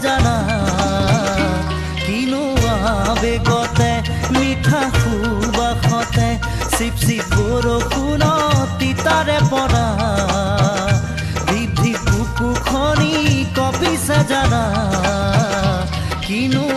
জানা কিনো আবেগতে মিঠা সুবাসতে চিপ চিপ বৰষুণত তিতাৰে পৰা ধিপ ধিপ বুকু খনি কঁপিছে জানা কিনো